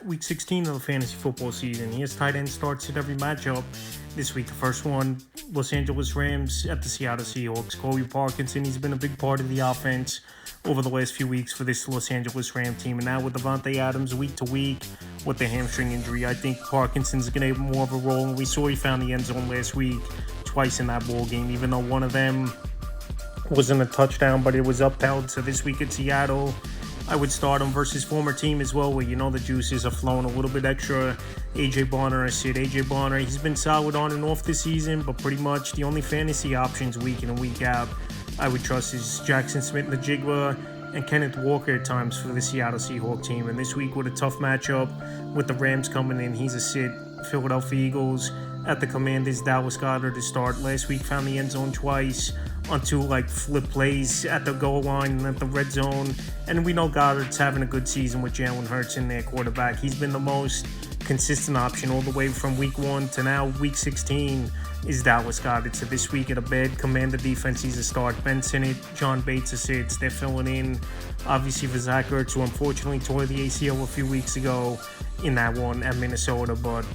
week 16 of the fantasy football season. Here's tight end starts at every matchup. This week, the first one, Los Angeles Rams at the Seattle Seahawks. Corey Parkinson, he's been a big part of the offense over the last few weeks for this Los Angeles Ram team. And now with Davante Adams week to week with the hamstring injury, I think Parkinson's going to have more of a role. And we saw he found the end zone last week twice in that ball game, even though one of them wasn't a touchdown, but it was upheld. So this week at Seattle, I would start him versus former team as well, where you know the juices are flowing a little bit extra. A.J. Bonner, I said A.J. Bonner, he's been solid on and off this season, but pretty much the only fantasy options week in and week out I would trust is Jackson Smith-Njigba and Kenneth Walker at times for the Seattle Seahawks team. And this week with a tough matchup with the Rams coming in, he's a sit. Philadelphia Eagles at the Commanders, Dallas Goedert to start. Last week found the end zone twice on two flip plays at the goal line and at the red zone. And we know Goddard's having a good season with Jalen Hurts in their quarterback. He's been the most consistent option all the way from week 1 to now week 16 is Dallas Goedert. So this week at a bad Commander defense, he's a start. Ben Sinnott, John Bates are sits. They're filling in obviously for Zach Ertz, who unfortunately tore the ACL a few weeks ago in that one at Minnesota. But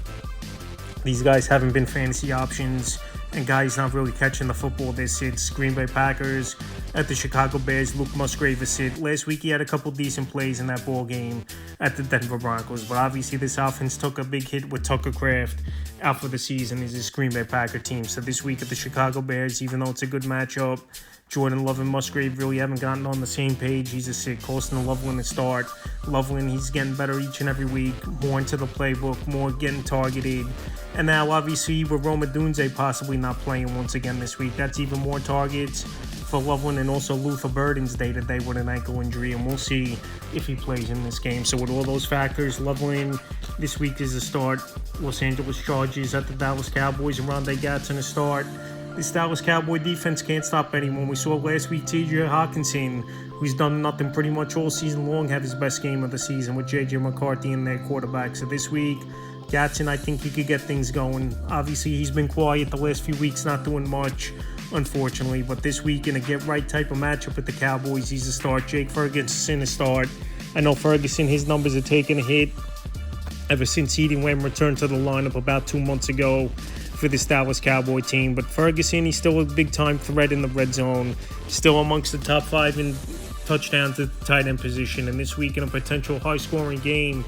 these guys haven't been fantasy options, and guys not really catching the football. They sit. Green Bay Packers at the Chicago Bears. Luke Musgrave is sit. Last week he had a couple decent plays in that ball game at the Denver Broncos, but obviously this offense took a big hit with Tucker Kraft out for the season is this Green Bay Packer team. So this week at the Chicago Bears, even though it's a good matchup, Jordan Love and Musgrave really haven't gotten on the same page. He's a sit. Colston Loveland to start. Loveland, he's getting better each and every week. More into the playbook, more getting targeted. And now, obviously, with Roma Dunze possibly not playing once again this week, that's even more targets for Loveland, and also Luther Burden's day-to-day with an ankle injury, and we'll see if he plays in this game. So with all those factors, Loveland this week is a start. Los Angeles Chargers at the Dallas Cowboys, and Rondé Gatson to start. This Dallas Cowboy defense can't stop anyone. We saw last week T.J. Hawkinson, who's done nothing pretty much all season long, have his best game of the season with J.J. McCarthy in their quarterback. So this week, Gatson, I think he could get things going. Obviously, he's been quiet the last few weeks, not doing much, unfortunately. But this week, in a get-right type of matchup with the Cowboys, he's a start. Jake Ferguson a start. I know Ferguson, his numbers are taking a hit ever since Ceedee Lamb returned to the lineup about 2 months ago for this Dallas Cowboy team. But Ferguson, he's still a big-time threat in the red zone, still amongst the top 5 in touchdowns at the tight end position. And this week in a potential high-scoring game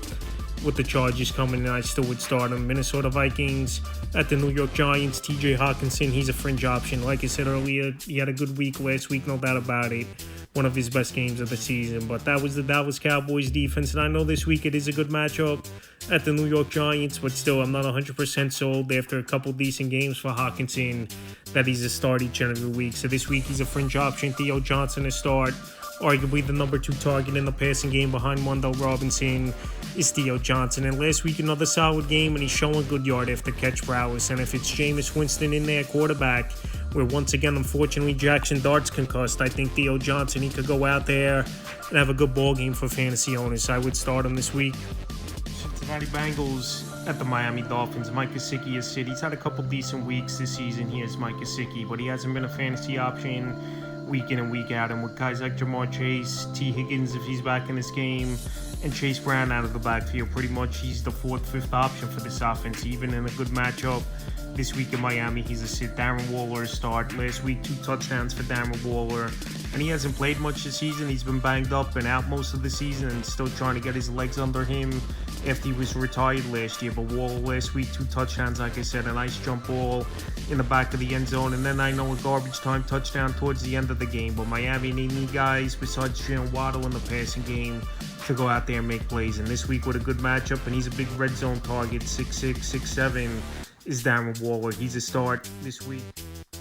with the Chargers coming in, I still would start him. Minnesota Vikings at the New York Giants. T.J. Hawkinson, he's a fringe option. Like I said earlier, he had a good week last week, no doubt about it. One of his best games of the season. But that was the Dallas Cowboys defense. And I know this week it is a good matchup at the New York Giants, but still, I'm not 100% sold after a couple decent games for Hawkinson that he's a start each and every week. So this week he's a fringe option. Theo Johnson to start. Arguably the number 2 target in the passing game behind Wendell Robinson is Theo Johnson. And last week, another solid game, and he's showing good yard after catch prowess. And if it's Jameis Winston in there, quarterback, where once again, unfortunately, Jackson Dart's concussed, I think Theo Johnson, he could go out there and have a good ball game for fantasy owners. I would start him this week. Cincinnati Bengals at the Miami Dolphins. Mike Gesicki is sit. He's had a couple decent weeks this season. He is Mike Gesicki, but he hasn't been a fantasy option week in and week out. And with guys like Jamar Chase, T. Higgins if he's back in this game, and Chase Brown out of the backfield, pretty much he's the 4th, 5th option for this offense. Even in a good matchup this week in Miami, he's a sit. Darren Waller start. Last week, 2 touchdowns for Darren Waller. And he hasn't played much this season. He's been banged up and out most of the season and still trying to get his legs under him after he was retired last year. But Waller last week, 2 touchdowns, like I said, a nice jump ball in the back of the end zone. And then I know a garbage time touchdown towards the end of the game. But Miami, they need guys besides Jalen Waddle in the passing game to go out there and make plays. And this week with a good matchup, and he's a big red zone target, 6'6", 6'7", is Darren Waller. He's a start this week.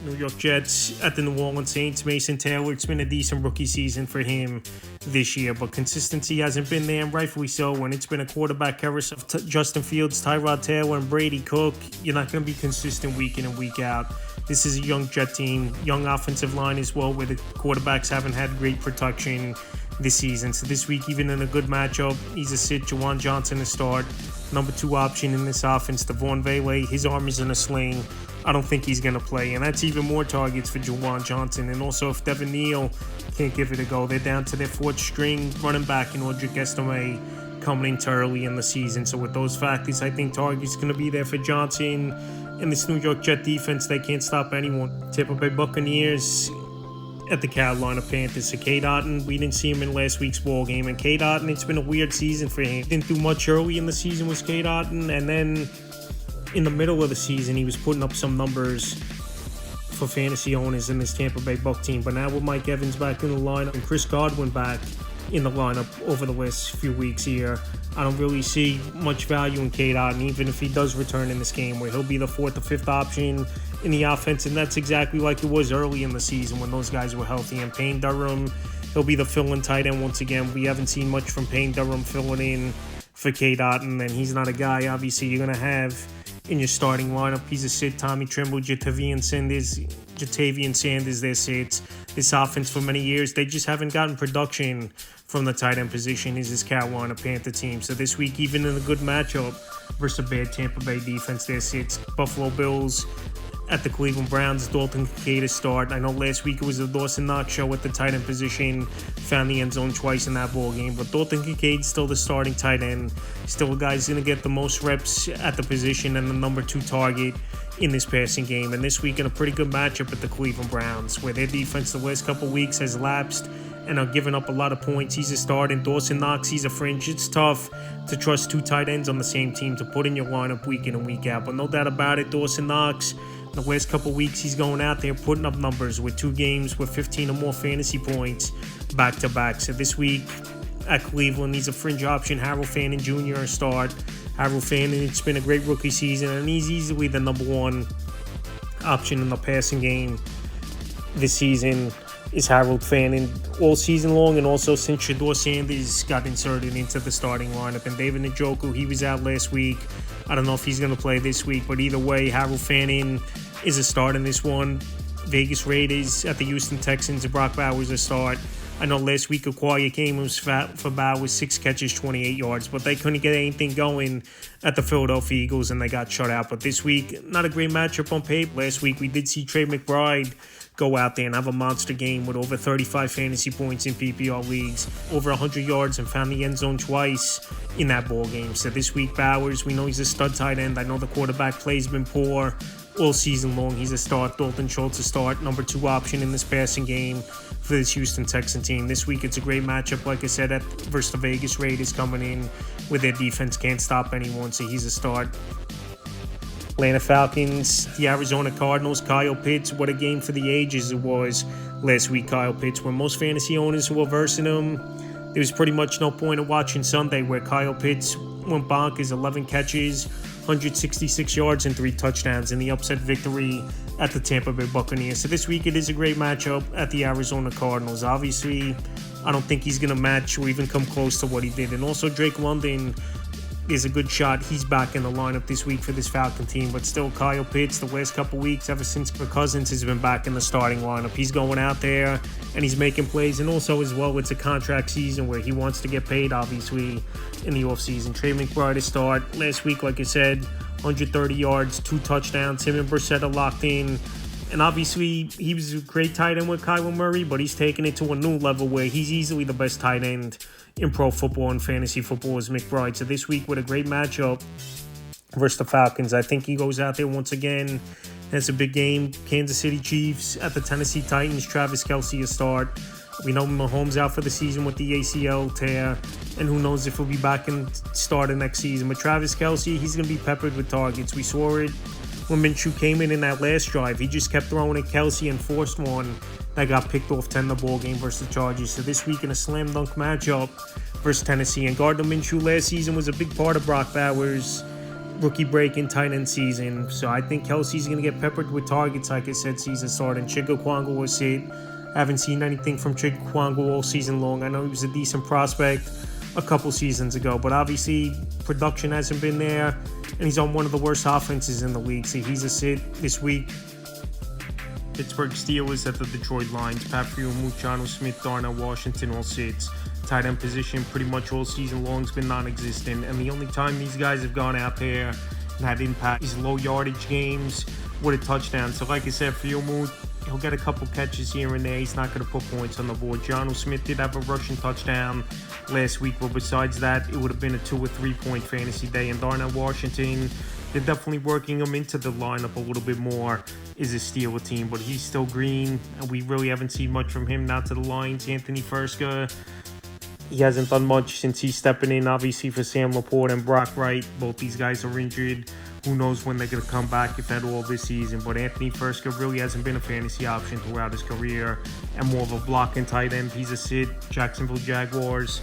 New York Jets at the New Orleans Saints. Mason Taylor, it's been a decent rookie season for him this year, but consistency hasn't been there, and rightfully so. When it's been a quarterback carousel of Justin Fields, Tyrod Taylor, and Brady Cook, you're not going to be consistent week in and week out. This is a young Jet team, young offensive line as well, where the quarterbacks haven't had great protection this season. So this week, even in a good matchup, he's a sit. Juwan Johnson to start. Number 2 option in this offense, Devon Vele. His arm is in a sling. I don't think he's going to play, and that's even more targets for Juwan Johnson. And also, if Devin Neal can't give it a go, they're down to their 4th string running back in Audric Estime coming into early in the season. So with those factors, I think target's going to be there for Johnson. And this New York Jet defense, they can't stop anyone. Tampa Bay Buccaneers at the Carolina Panthers. So Cade Otton, we didn't see him in last week's ball game. And Cade Otton, it's been a weird season for him. Didn't do much early in the season with Cade Otton. And then in the middle of the season, he was putting up some numbers for fantasy owners in this Tampa Bay Buc team. But now with Mike Evans back in the lineup and Chris Godwin back in the lineup over the last few weeks here, I don't really see much value in Cade Otton, even if he does return in this game, where he'll be the fourth or fifth option in the offense, and that's exactly like it was early in the season when those guys were healthy. And Payne Durham, he'll be the fill-in tight end once again. We haven't seen much from Payne Durham filling in for Cade Otton, and he's not a guy, obviously, you're going to have in your starting lineup. He's a sit. Tommy Tremble, Jatavian Sanders, their sits. This offense for many years, they just haven't gotten production from the tight end position is this Carolina Panther team. So this week, even in a good matchup versus a bad Tampa Bay defense, their sits. Buffalo Bills at the Cleveland Browns, Dalton Kincaid to start. I know last week it was the Dawson Knox show at the tight end position. Found the end zone twice in that ball game. But Dalton Kincaid's still the starting tight end. Still a guy who's going to get the most reps at the position and the number 2 target in this passing game. And this week in a pretty good matchup at the Cleveland Browns, where their defense the last couple weeks has lapsed and are giving up a lot of points. He's a start, and Dawson Knox, he's a fringe. It's tough to trust 2 tight ends on the same team to put in your lineup week in and week out. But no doubt about it, Dawson Knox, the last couple weeks, he's going out there putting up numbers with 2 games with 15 or more fantasy points back-to-back. So this week at Cleveland, he's a fringe option. Harold Fannin Jr. a start. Harold Fannin, it's been a great rookie season, and he's easily the number 1 option in the passing game this season is Harold Fannin all season long, and also since Shedeur Sanders got inserted into the starting lineup. And David Njoku, he was out last week. I don't know if he's going to play this week, but either way, Harold Fannin is a start in this one. Vegas Raiders at the Houston Texans, Brock Bowers a start. I know last week a quiet game was for Bowers, 6 catches, 28 yards, but they couldn't get anything going at the Philadelphia Eagles, and they got shut out. But this week, not a great matchup on paper. Last week, we did see Trey McBride go out there and have a monster game with over 35 fantasy points in PPR leagues, over 100 yards, and found the end zone twice in that ball game. So this week, Bowers, we know he's a stud tight end. I know the quarterback play's been poor all season long. He's a start. Dalton Schultz a start, number 2 option in this passing game for this Houston Texan team. This week, it's a great matchup, like I said, versus the Vegas Raiders coming in where their defense can't stop anyone, so he's a start. Atlanta Falcons, the Arizona Cardinals, Kyle Pitts. What a game for the ages it was last week, Kyle Pitts. When most fantasy owners who were versing him, there was pretty much no point of watching Sunday, where Kyle Pitts went bonkers, 11 catches, 166 yards, and 3 touchdowns in the upset victory at the Tampa Bay Buccaneers. So this week it is a great matchup at the Arizona Cardinals. Obviously, I don't think he's going to match or even come close to what he did. And also Drake London is a good shot. He's back in the lineup this week for this Falcon team, but still Kyle Pitts, the last couple weeks, ever since Kirk Cousins has been back in the starting lineup, he's going out there and he's making plays. And also as well, it's a contract season where he wants to get paid, obviously, in the offseason. Trey McBride to start. Last week, like I said, 130 yards, 2 touchdowns. Him and Brissett are locked in. And obviously, he was a great tight end with Kyler Murray, but he's taken it to a new level where he's easily the best tight end in pro football and fantasy football is McBride. So this week with a great matchup versus the Falcons, I think he goes out there once again. It's a big game. Kansas City Chiefs at the Tennessee Titans. Travis Kelce a start. We know Mahomes out for the season with the ACL tear, and who knows if he'll be back and start next season. But Travis Kelce, he's going to be peppered with targets. We saw it when Minshew came in that last drive. He just kept throwing at Kelce and forced one that got picked off 10 the ball game versus the Chargers. So this week in a slam dunk matchup versus Tennessee. And Gardner Minshew last season was a big part of Brock Bowers' rookie break in tight end season. So I think Kelce's going to get peppered with targets, like I said, season starting. Chigga Kwango was sit. Haven't seen anything from Chigga Kwango all season long. I know he was a decent prospect a couple seasons ago, but obviously production hasn't been there, and he's on one of the worst offenses in the league. So he's a sit this week. Pittsburgh Steelers at the Detroit Lions. Pat Freiermuth, Smith, Darnell Washington all sits. Tight end position pretty much all season long has been non-existent, and the only time these guys have gone out there and had impact is low yardage games with a touchdown. So like I said, Freiermuth, He'll get a couple catches here and there. He's not going to put points on the board. Jonnu Smith did have a rushing touchdown last week, but besides that, it would have been a 2 or 3 point fantasy day. And Darnell Washington, they're definitely working him into the lineup a little bit more. Is a Steeler team, but he's still green, and we really haven't seen much from him. Now to the Lions, Anthony Furska. He hasn't done much since he's stepping in, obviously, for Sam Laporte and Brock Wright. Both these guys are injured. Who knows when they're going to come back, if at all, this season. But Anthony Furska really hasn't been a fantasy option throughout his career, and more of a blocking tight end. He's a sit. Jacksonville Jaguars.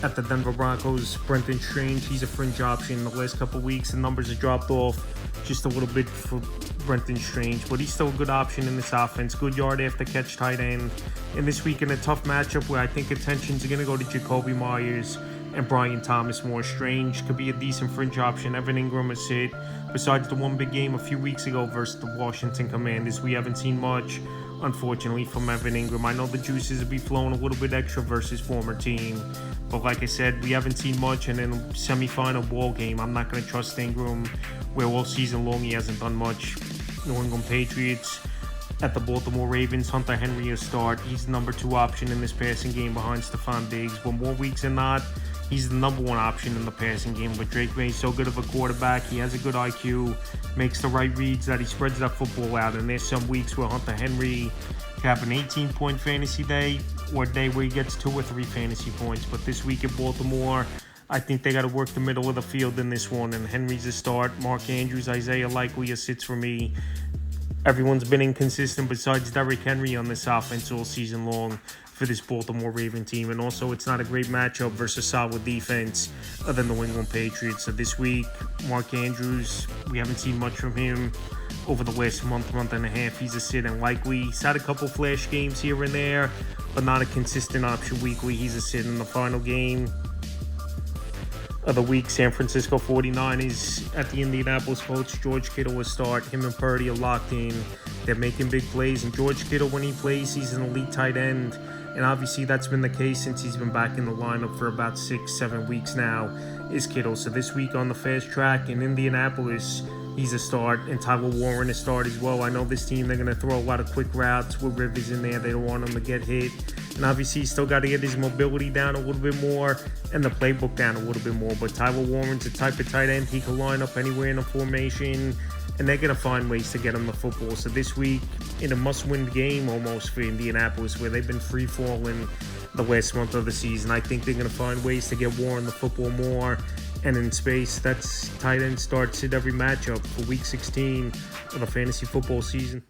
At the Denver Broncos, Brenton Strange, he's a fringe option. The last couple weeks, the numbers have dropped off just a little bit for Brenton Strange, but he's still a good option in this offense. Good yard after catch tight end. And this week in a tough matchup where I think attentions are going to go to Jacoby Myers and Brian Thomas more. Strange could be a decent fringe option. Evan Ingram is hit. Besides the one big game a few weeks ago versus the Washington Commanders, we haven't seen much, unfortunately, from Evan Ingram. I know the juices will be flowing a little bit extra versus former team, but like I said, we haven't seen much. And in a semifinal ball game, I'm not going to trust Ingram, where all season long he hasn't done much. New England Patriots at the Baltimore Ravens, Hunter Henry will start. He's the number 2 option in this passing game behind Stephon Diggs. But more weeks than not, he's the number 1 option in the passing game. But Drake May's so good of a quarterback. He has a good IQ, makes the right reads, that he spreads that football out. And there's some weeks where Hunter Henry can have an 18-point fantasy day, or a day where he gets 2 or 3 fantasy points. But this week in Baltimore, I think they got to work the middle of the field in this one. And Henry's a start. Mark Andrews, Isaiah Likely sits for me. Everyone's been inconsistent besides Derrick Henry on this offense all season long for this Baltimore Raven team. And also, it's not a great matchup versus solid defense of the New England Patriots. So this week, Mark Andrews, we haven't seen much from him over the last month and a half. He's a sit, and Likely, he's had a couple flash games here and there, but not a consistent option weekly. He's a sit in the final game of the week. San Francisco 49ers at the Indianapolis Colts. George Kittle will start. Him and Purdy are locked in. They're making big plays, and George Kittle, when he plays, he's an elite tight end, and obviously that's been the case since he's been back in the lineup for about 6-7 weeks now, is Kittle. So this week on the fast track in Indianapolis, he's a start, and Tyler Warren a start as well. I know this team, they're going to throw a lot of quick routes with Rivers in there. They don't want him to get hit. And obviously, he's still got to get his mobility down a little bit more and the playbook down a little bit more. But Tyler Warren's the type of tight end, he can line up anywhere in a formation, and they're going to find ways to get him the football. So this week, in a must-win game almost for Indianapolis, where they've been free-falling the last month of the season, I think they're going to find ways to get Warren the football more and in space. That's tight end starts in every matchup for Week 16 of the fantasy football season.